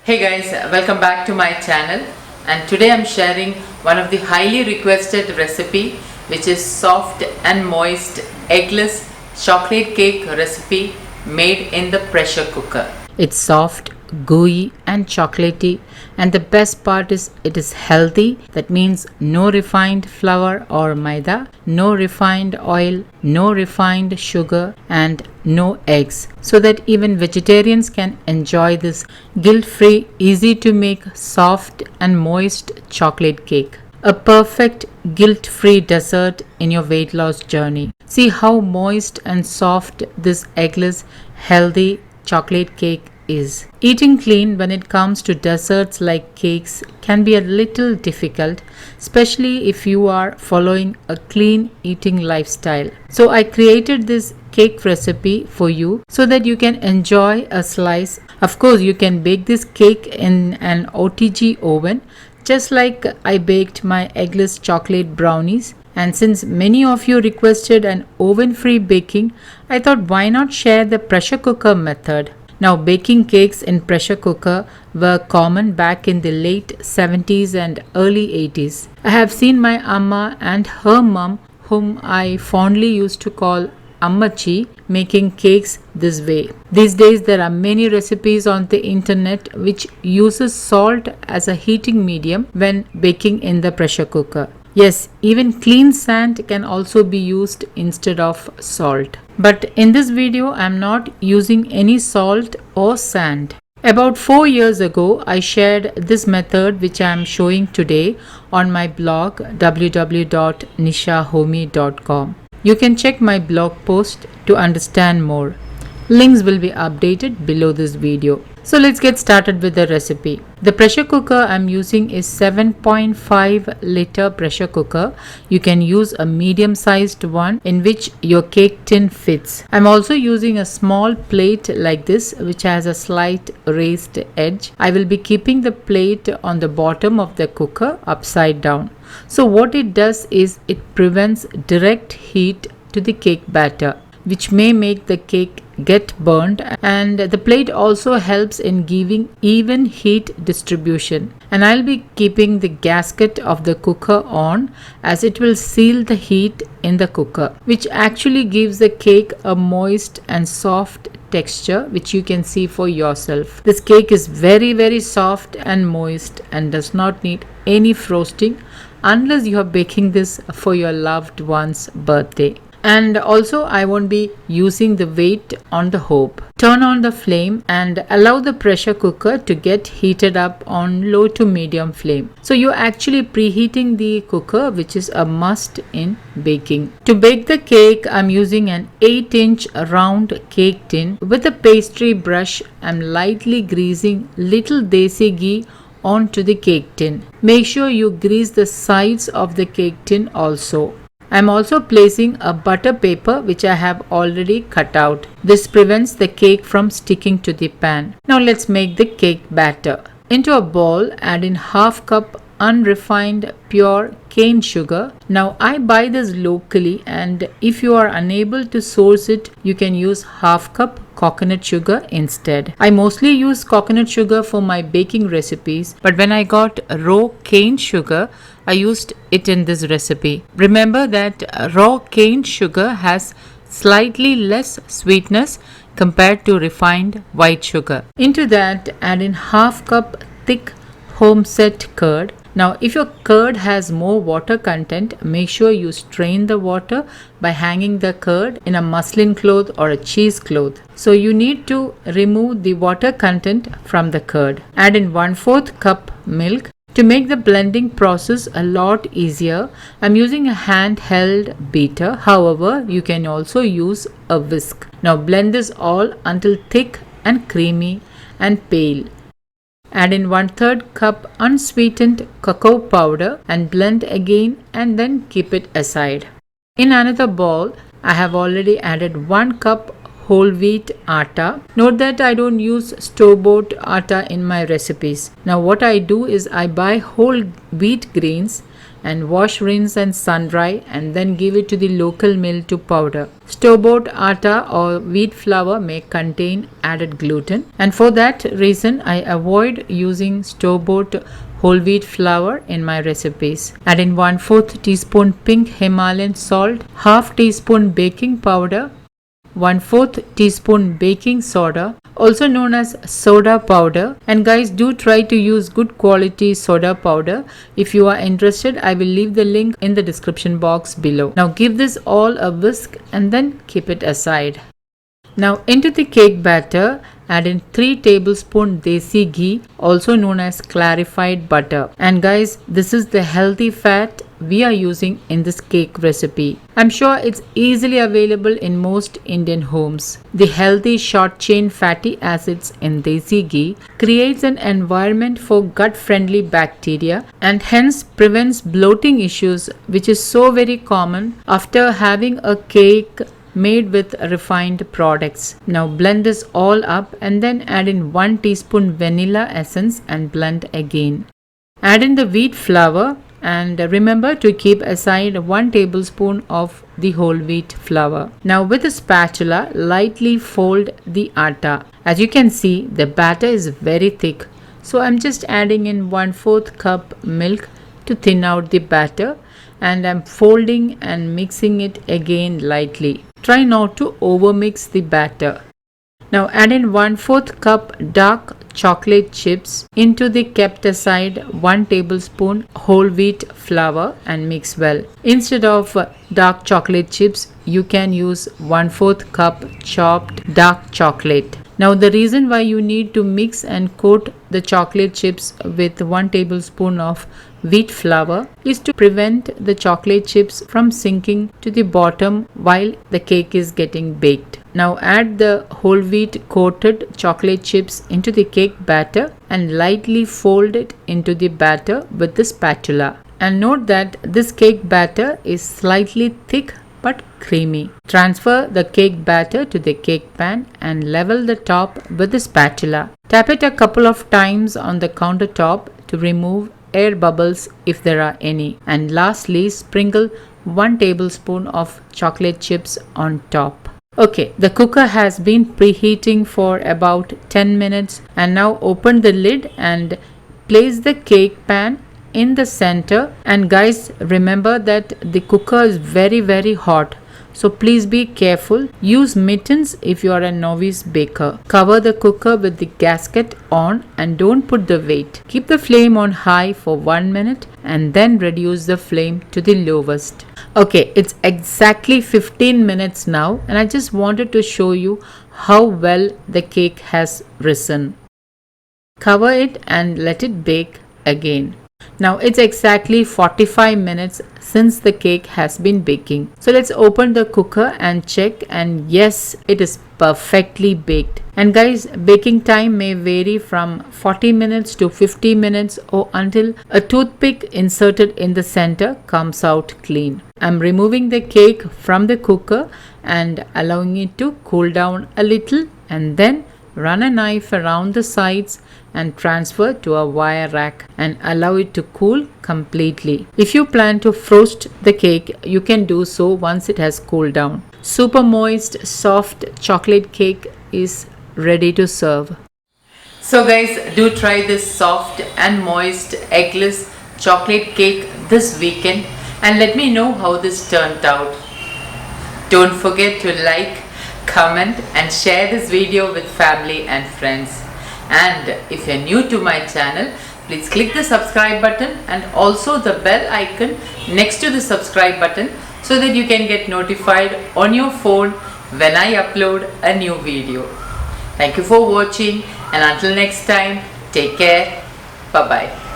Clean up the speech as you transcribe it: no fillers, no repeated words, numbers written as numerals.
Hey guys, welcome back to my channel, and today I'm sharing one of the highly requested recipe, which is soft and moist eggless chocolate cake recipe made in the pressure cooker. It's soft, gooey and chocolatey, and the best part is it is healthy. That means no refined flour or maida, no refined oil, no refined sugar and no eggs, so that even vegetarians can enjoy this guilt-free, easy to make soft and moist chocolate cake. A perfect guilt-free dessert in your weight loss journey. See how moist and soft this eggless healthy chocolate cake is. Eating clean when it comes to desserts like cakes can be a little difficult, especially if you are following a clean eating lifestyle. So I created this cake recipe for you so that you can enjoy a slice. Of course, you can bake this cake in an OTG oven, just like I baked my eggless chocolate brownies. And since many of you requested an oven-free baking, I thought why not share the pressure cooker method. Now, baking cakes in pressure cooker were common back in the late 70s and early 80s. I have seen my amma and her mum, whom I fondly used to call Ammachi, making cakes this way. These days there are many recipes on the internet which uses salt as a heating medium when baking in the pressure cooker. Yes, even clean sand can also be used instead of salt. But in this video, I am not using any salt or sand. About 4 years ago, I shared this method which I am showing today on my blog www.nisahomey.com. You can check my blog post to understand more. Links will be updated below this video. So let's get started with the recipe. The pressure cooker I'm using is 7.5 liter pressure cooker. You can use a medium sized one in which your cake tin fits. I'm also using a small plate like this which has a slight raised edge. I will be keeping the plate on the bottom of the cooker upside down. So what it does is it prevents direct heat to the cake batter, which may make the cake get burnt, and the plate also helps in giving even heat distribution. And I'll be keeping the gasket of the cooker on as it will seal the heat in the cooker, which actually gives the cake a moist and soft texture which you can see for yourself. This cake is very soft and moist and does not need any frosting unless you are baking this for your loved one's birthday. And also I won't be using the weight on the hob. Turn on the flame and allow the pressure cooker to get heated up on low to medium flame. So you're actually preheating the cooker, which is a must in baking. To bake the cake, I'm using an 8-inch round cake tin. With a pastry brush, I'm lightly greasing little desi ghee onto the cake tin. Make sure you grease the sides of the cake tin also. I am also placing a butter paper which I have already cut out. This prevents the cake from sticking to the pan. Now let's make the cake batter. Into a bowl, add in half cup unrefined pure cane sugar. Now I buy this locally, and if you are unable to source it, you can use half cup coconut sugar instead. I mostly use coconut sugar for my baking recipes, but when I got raw cane sugar, I used it in this recipe. Remember that raw cane sugar has slightly less sweetness compared to refined white sugar. Into that, add in half cup thick home set curd. Now, if your curd has more water content, make sure you strain the water by hanging the curd in a muslin cloth or a cheesecloth. So you need to remove the water content from the curd. Add in 1/4 cup milk. To make the blending process a lot easier, I'm using a handheld beater. However, you can also use a whisk. Now blend this all until thick and creamy and pale. Add in 1/3 cup unsweetened cacao powder and blend again, and then keep it aside. In another bowl, I have already added 1 cup whole wheat atta. Note that I don't use store-bought atta in my recipes. Now what I do is I buy whole wheat grains and wash, rinse and sun dry, and then give it to the local mill to powder. Store-bought atta or wheat flour may contain added gluten, and for that reason I avoid using store-bought whole wheat flour in my recipes. Add in 1/4 teaspoon pink Himalayan salt, half teaspoon baking powder, 1/4 teaspoon baking soda, also known as soda powder. And guys, do try to use good quality soda powder. If you are interested, I will leave the link in the description box below. Now give this all a whisk and then keep it aside. Now into the cake batter, add in 3 tablespoons desi ghee, also known as clarified butter. And guys, this is the healthy fat we are using in this cake recipe. I'm sure it's easily available in most Indian homes. The healthy short chain fatty acids in desi ghee creates an environment for gut friendly bacteria and hence prevents bloating issues, which is so very common after having a cake made with refined products. Now blend this all up and then add in 1 teaspoon vanilla essence and blend again. Add in the wheat flour and remember to keep aside 1 tablespoon of the whole wheat flour. Now with a spatula, lightly fold the atta. As you can see, the batter is very thick. So I'm just adding in 1/4 cup milk to thin out the batter, and I'm folding and mixing it again lightly. Try not to overmix the batter. Now add in 1/4 cup dark chocolate chips into the kept aside 1 tablespoon whole wheat flour and mix well. Instead of dark chocolate chips, you can use 1/4 cup chopped dark chocolate. Now the reason why you need to mix and coat the chocolate chips with 1 tablespoon of wheat flour is to prevent the chocolate chips from sinking to the bottom while the cake is getting baked. Now add the whole wheat coated chocolate chips into the cake batter and lightly fold it into the batter with the spatula. And note that this cake batter is slightly thick but creamy. Transfer the cake batter to the cake pan and level the top with the spatula. Tap it a couple of times on the countertop to remove air bubbles if there are any. And lastly, sprinkle 1 tablespoon of chocolate chips on top. Okay, the cooker has been preheating for about 10 minutes, and now open the lid and place the cake pan in the center. And guys, remember that the cooker is very hot, so please be careful. Use mittens if you are a novice baker. Cover the cooker with the gasket on and don't put the weight. Keep the flame on high for 1 minute and then reduce the flame to the lowest. Okay, it's exactly 15 minutes now, and I just wanted to show you how well the cake has risen. Cover it and let it bake again. Now it's exactly 45 minutes since the cake has been baking. So let's open the cooker and check, and yes, it is perfectly baked. And guys, baking time may vary from 40 minutes to 50 minutes or until a toothpick inserted in the center comes out clean. I'm removing the cake from the cooker and allowing it to cool down a little, and then run a knife around the sides and transfer to a wire rack and allow it to cool completely. If you plan to frost the cake, you can do so once it has cooled down. Super moist, soft chocolate cake is ready to serve. So guys, do try this soft and moist eggless chocolate cake this weekend and let me know how this turned out. Don't forget to like, comment and share this video with family and friends. And if you're new to my channel, please click the subscribe button and also the bell icon next to the subscribe button so that you can get notified on your phone when I upload a new video. Thank you for watching, and until next time, take care. Bye bye.